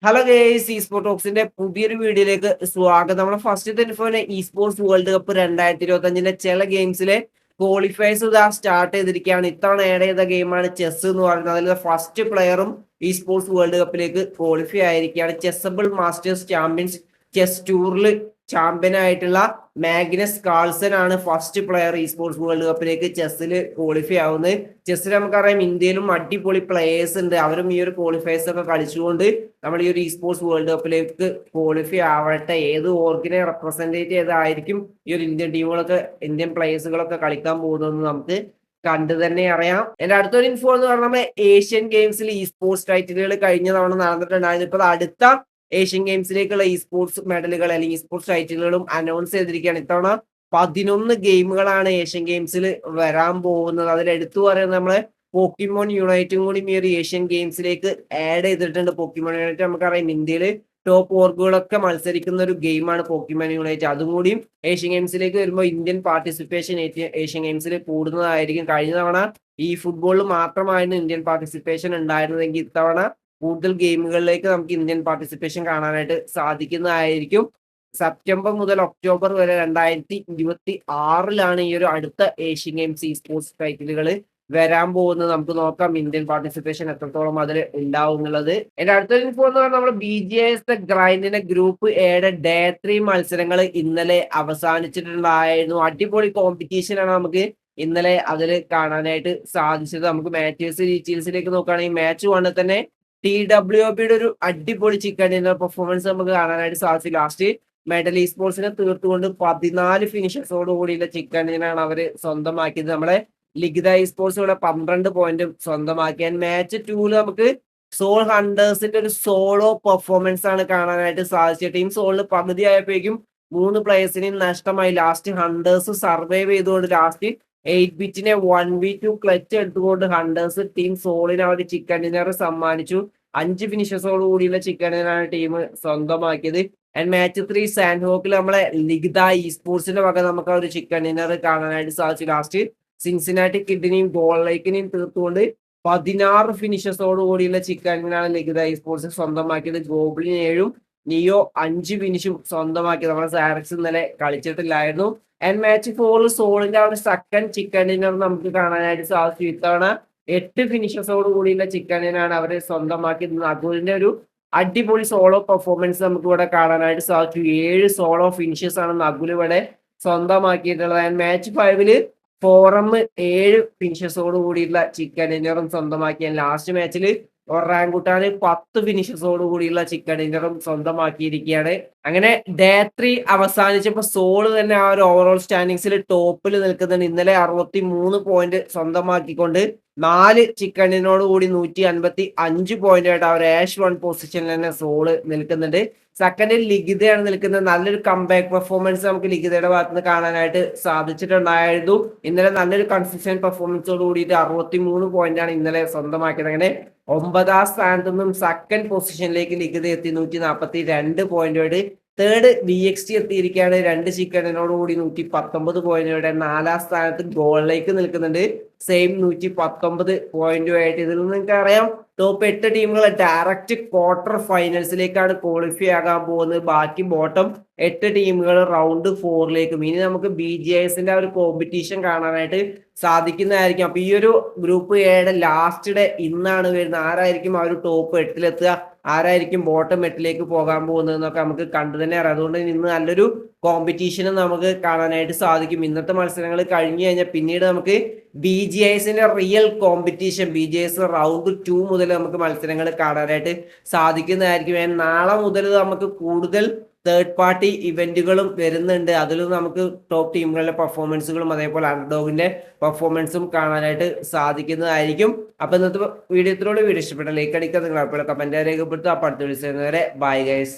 Hello guys sports ടോക്സിന്റെ പുതിയൊരു വീഡിയോയിലേക്ക് സ്വാഗതം. നമ്മുടെ ഫസ്റ്റ് ഇൻഫോനെ സ്പോർട്സ് വേൾഡ് കപ്പ് 2025 ചില ഗെയിംസിലെ ക്വാളിഫയേഴ്സ് ഇതാ സ്റ്റാർട്ട് ചെയ്തിരിക്കുകയാണ്. ഇത്തവണ ആഡ് ചെയ്ത ഗെയിമാണ് ചെസ് എന്ന് പറയുന്നത്. അതിൽ ഫസ്റ്റ് പ്ലെയറും സ്പോർട്സ് വേൾഡ് കപ്പിലേക്ക് ക്വാളിഫൈ ആയിരിക്കുകയാണ്. ചെസ്സബിൾ മാസ്റ്റേഴ്സ് ചാമ്പ്യൻസ് ചെസ് ടൂറിൽ ചാമ്പ്യൻ ആയിട്ടുള്ള മാഗ്നസ് കാൾസൺ ആണ് ഫസ്റ്റ് പ്ലെയർ സ്പോർട്സ് വേൾഡ് കപ്പിലേക്ക് ചെസ്സിൽ ക്വാളിഫൈ ആവുന്നത്. ചെസ്സിൽ നമുക്കറിയാം ഇന്ത്യയിലും അടിപൊളി പ്ലേയേഴ്സ് ഉണ്ട്. അവരും ഈ ഒരു ക്വാളിഫയേഴ്സ് ഒക്കെ കളിച്ചുകൊണ്ട് നമ്മൾ ഈ ഒരു സ്പോർട്സ് വേൾഡ് കപ്പിലേക്ക് ക്വാളിഫൈ ആവട്ടെ. ഏത് ഓർഗിനെ റെപ്രസെന്റേറ്റ് ചെയ്തായിരിക്കും ഈ ഒരു ഇന്ത്യൻ ടീമുകളൊക്കെ ഇന്ത്യൻ പ്ലേയേഴ്സുകളൊക്കെ കളിക്കാൻ പോകുന്നതെന്ന് നമുക്ക് കണ്ടു തന്നെ അറിയാം. എന്റെ അടുത്തൊരു ഇൻഫോ എന്ന് പറഞ്ഞാൽ നമ്മൾ ഏഷ്യൻ ഗെയിംസിൽ സ്പോർട്സ് ടൈറ്റിലുകൾ കഴിഞ്ഞ തവണ നടന്നിട്ടുണ്ടായിരുന്നു. ഇപ്പോൾ അടുത്ത ഏഷ്യൻ ഗെയിംസിലേക്കുള്ള സ്പോർട്സ് മെഡലുകൾ അല്ലെങ്കിൽ സ്പോർട്സ് ടൈറ്റിലുകളും അനൗൺസ് ചെയ്തിരിക്കുകയാണ്. ഇത്തവണ 11 ഗെയിമുകളാണ് ഏഷ്യൻ ഗെയിംസിൽ വരാൻ പോകുന്നത്. അതിൽ എടുത്തു പറയുന്നത് നമ്മളെ പോക്കിമോൺ യുണൈറ്റും കൂടി ഈ ഒരു ഏഷ്യൻ ഗെയിംസിലേക്ക് ആഡ് ചെയ്തിട്ടുണ്ട്. പോക്കിമോൺ യുണൈറ്റ് നമുക്കറിയാം ഇന്ത്യയിൽ ടോപ്പ് ഓർഗുകളൊക്കെ മത്സരിക്കുന്ന ഒരു ഗെയിമാണ് പോക്കിമോൺ യുണൈറ്റ്. അതും കൂടി ഏഷ്യൻ ഗെയിംസിലേക്ക് വരുമ്പോൾ ഇന്ത്യൻ പാർട്ടിസിപ്പേഷൻ ഏഷ്യൻ ഗെയിംസിൽ കൂടുന്നതായിരിക്കും. കഴിഞ്ഞ തവണ ഈ ഫുട്ബോളിൽ മാത്രമായിരുന്നു ഇന്ത്യൻ പാർട്ടിസിപ്പേഷൻ ഉണ്ടായിരുന്നതെങ്കിൽ ഇത്തവണ കൂടുതൽ ഗെയിമുകളിലേക്ക് നമുക്ക് ഇന്ത്യൻ പാർട്ടിസിപ്പേഷൻ കാണാനായിട്ട് സാധിക്കുന്നതായിരിക്കും. സെപ്റ്റംബർ മുതൽ ഒക്ടോബർ വരെ 2026 ഈ ഒരു അടുത്ത ഏഷ്യൻ ഗെയിംസ് സ്പോർട്സ് ടൈറ്റിലുകൾ വരാൻ പോകുന്നത്. നമുക്ക് നോക്കാം ഇന്ത്യൻ പാർട്ടിസിപ്പേഷൻ എത്രത്തോളം അതിൽ ഉണ്ടാവും എന്നുള്ളത്. എന്റെ അടുത്ത ഇൻഫോ എന്ന് പറഞ്ഞാൽ നമ്മൾ BGS ഗ്രൈൻഡിന്റെ ഗ്രൂപ്പ് എയുടെ ഡേ 3 മത്സരങ്ങൾ ഇന്നലെ അവസാനിച്ചിട്ടുണ്ടായിരുന്നു. അടിപൊളി കോമ്പറ്റീഷൻ ആണ് നമുക്ക് ഇന്നലെ അതിൽ കാണാനായിട്ട് സാധിച്ചത്. നമുക്ക് മാച്ചേഴ്സ് ഡീറ്റെയിൽസിലേക്ക് നോക്കുകയാണെങ്കിൽ മാച്ച് 1 തന്നെ TWBയുടെ ഒരു അടിപൊളി ചിക്കൻ ഡിന്നർ പെർഫോമൻസ് നമുക്ക് കാണാനായിട്ട് സാധിച്ചു. ലാസ്റ്റ് മെഡൽ സ്പോർട്സിനെ തീർത്തുകൊണ്ട് 14 ഫിനിഷേഴ്സോട് കൂടിയുള്ള ചിക്കൻ ഡിന്നറാണ് അവര് സ്വന്തമാക്കിയത്. നമ്മളെ ലിഖിത സ്പോർട്സ് ഇവിടെ 12 പോയിന്റും സ്വന്തമാക്കിയാൽ മാച്ച് 2 നമുക്ക് സോൾ ഹണ്ടേഴ്സിന്റെ ഒരു സോളോ പെർഫോമൻസ് ആണ് കാണാനായിട്ട് സാധിച്ചത്. ടീം സോളിന് പകുതി ആയപ്പോഴേക്കും 3 പ്ലേയേഴ്സിനെയും നഷ്ടമായി. ലാസ്റ്റ് ഹണ്ടേഴ്സ് സർവൈവ് ചെയ്തുകൊണ്ട് ലാസ്റ്റ് 8-ബിറ്റിനെ 1v2 ക്ലച്ച് എടുത്തുകൊണ്ട് ഹണ്ടേഴ്സ് ടീം സോളിന് അവർ ചിക്കൻ ഡിന്നർ സമ്മാനിച്ചു. 5 ഫിനിഷേഴ്സോട് കൂടിയുള്ള ചിക്കൻ ഡിന്നറാണ് ടീം സ്വന്തമാക്കിയത്. ആൻഡ് മാച്ച് 3 സാൻഡ്ഹോക്കിൽ നമ്മളെ ലിഖിത സ്പോർട്സിന്റെ വക നമുക്ക് ആ ഒരു ചിക്കൻ ഡിന്നർ കാണാനായിട്ട് സാധിച്ചു. ലാസ്റ്റ് സിൻസിനാറ്റി കിഡിനെയും ഗോൾ ലൈക്കിനെയും തീർത്തുകൊണ്ട് 16 ഫിനിഷേഴ്സോട് കൂടിയുള്ള ചിക്കൻ ഡിന്നറാണ് ലിഖിത സ്പോർട്സ് സ്വന്തമാക്കിയത്. ഗോബ്ലിൻ 7ഉം നിയോ 5 ഫിനിഷും സ്വന്തമാക്കിയത്. നമ്മുടെ സാരക്സ് ഇന്നലെ കളിച്ചിട്ടില്ലായിരുന്നു. ആൻഡ് മാച്ച് 4 സോളിന്റെ ആ ഒരു സെക്കൻഡ് ചിക്കൻ ഡിന്നർ നമുക്ക് കാണാനായിട്ട് സാധിച്ചു. ഇത്തവണ 8 ഫിനിഷേഴ്സോട് കൂടിയുള്ള ചിക്കൻ ഡിന്നറാണ് അവര് സ്വന്തമാക്കിയത്. നകുലിന്റെ ഒരു അടിപൊളി സോളോ പെർഫോമൻസ് നമുക്ക് ഇവിടെ കാണാനായിട്ട് സാധിച്ചു. 7 സോളോ ഫിനിഷേഴ്സ് ആണ് നകുൽ ഇവിടെ സ്വന്തമാക്കിയിട്ടുള്ളത്. ആൻഡ് മാച്ച് 5 ഫോറം 7 ഫിനിഷേഴ്സോട് കൂടിയുള്ള ചിക്കൻ ഡിന്നറും സ്വന്തമാക്കിയ ലാസ്റ്റ് മാച്ചിൽ ഒറാങ്കുട്ടാന് 10 ഫിനിഷേഴ്സോട് കൂടിയുള്ള ചിക്കൻ ഡിന്നറും സ്വന്തമാക്കിയിരിക്കുകയാണ്. അങ്ങനെ ഡേ 3 അവസാനിച്ചപ്പോൾ സോള് തന്നെ ആ ഒരു ഓവറോൾ സ്റ്റാൻഡിങ്സിൽ ടോപ്പിൽ നിൽക്കുന്നുണ്ട്. ഇന്നലെ 63 പോയിന്റ് സ്വന്തമാക്കിക്കൊണ്ട് 4 ചിക്കൻ ഡിന്നറോട് കൂടി 155 പോയിന്റ് ആയിട്ട് അവർ ആഷ് 1 പൊസിഷനിൽ തന്നെ സോള് നിൽക്കുന്നുണ്ട്. സെക്കൻഡിൽ ലിഖിതയാണ് നിൽക്കുന്നത്. നല്ലൊരു കംബാക്ക് പെർഫോമൻസ് നമുക്ക് ലിഖിതയുടെ ഭാഗത്ത് നിന്ന് കാണാനായിട്ട് സാധിച്ചിട്ടുണ്ടായിരുന്നു. ഇന്നലെ നല്ലൊരു കൺസിസ്റ്റന്റ് പെർഫോമൻസോട് കൂടിയിട്ട് 63 പോയിന്റ് ആണ് ഇന്നലെ സ്വന്തമാക്കിയത്. അങ്ങനെ 9ാം സ്ഥാനത്ത് നിന്നും സെക്കൻഡ് പൊസിഷനിലേക്ക് ലിഖിത എത്തി 142 പോയിന്റോട്. തേർഡ് BXT എത്തിയിരിക്കുകയാണ് 2 ചിക്കനോട് കൂടി 119 പോയിന്റോടെ. 4ാം സ്ഥാനത്ത് ഗോളിലേക്ക് നിൽക്കുന്നുണ്ട് സെയിം 119 പോയിന്റുമായിട്ട്. ഇതിൽ നിന്ന് നിങ്ങൾക്ക് അറിയാം ടോപ്പ് 8 ടീമുകൾ ഡയറക്റ്റ് ക്വാർട്ടർ ഫൈനൽസിലേക്കാണ് ക്വാളിഫൈ ആകാൻ പോകുന്നത്. ബാക്കി ബോട്ടം 8 ടീമുകൾ റൗണ്ട് 4ലേക്കും. ഇനി നമുക്ക് BGSന്റെ ആ ഒരു കോമ്പറ്റീഷൻ കാണാനായിട്ട് സാധിക്കുന്നതായിരിക്കും. അപ്പൊ ഈ ഒരു ഗ്രൂപ്പ് എയുടെ ലാസ്റ്റ് ഡേ ഇന്നാണ് വരുന്നത്. ആരായിരിക്കും ആ ഒരു ടോപ്പ് 8-ലെത്തുക, ആരായിരിക്കും ബോട്ടം 8ലേക്ക് പോകാൻ പോകുന്നത് എന്നൊക്കെ നമുക്ക് കണ്ടു തന്നെ അറിയാം. അതുകൊണ്ട് ഇന്ന് നല്ലൊരു കോമ്പറ്റീഷനും നമുക്ക് കാണാനായിട്ട് സാധിക്കും. ഇന്നത്തെ മത്സരങ്ങൾ കഴിഞ്ഞു കഴിഞ്ഞാൽ പിന്നീട് നമുക്ക് BGSന്റെ റിയൽ കോമ്പറ്റീഷൻ BGS റൗണ്ട് 2 മുതൽ നമുക്ക് മത്സരങ്ങൾ കാണാനായിട്ട് സാധിക്കുന്നതായിരിക്കും. നാളെ മുതൽ നമുക്ക് കൂടുതൽ തേർഡ് പാർട്ടി ഇവന്റുകളും വരുന്നുണ്ട്. അതിലും നമുക്ക് ടോപ്പ് ടീമുകളുടെ പെർഫോമൻസുകളും അതേപോലെ അണ്ടർഡോഗിന്റെ പെർഫോമൻസും കാണാനായിട്ട് സാധിക്കുന്നതായിരിക്കും. അപ്പൊ ഇന്നത്തെ വീഡിയോ ഇഷ്ടപ്പെട്ട ലൈക്ക് അടിക്കുക, നിങ്ങൾ അപ്പോൾ കമന്റ് രേഖപ്പെടുത്തുക. അപ്പോൾ അടുത്ത വീഡിയോസ് വരുന്നവരെ ബൈ ഗൈസ്.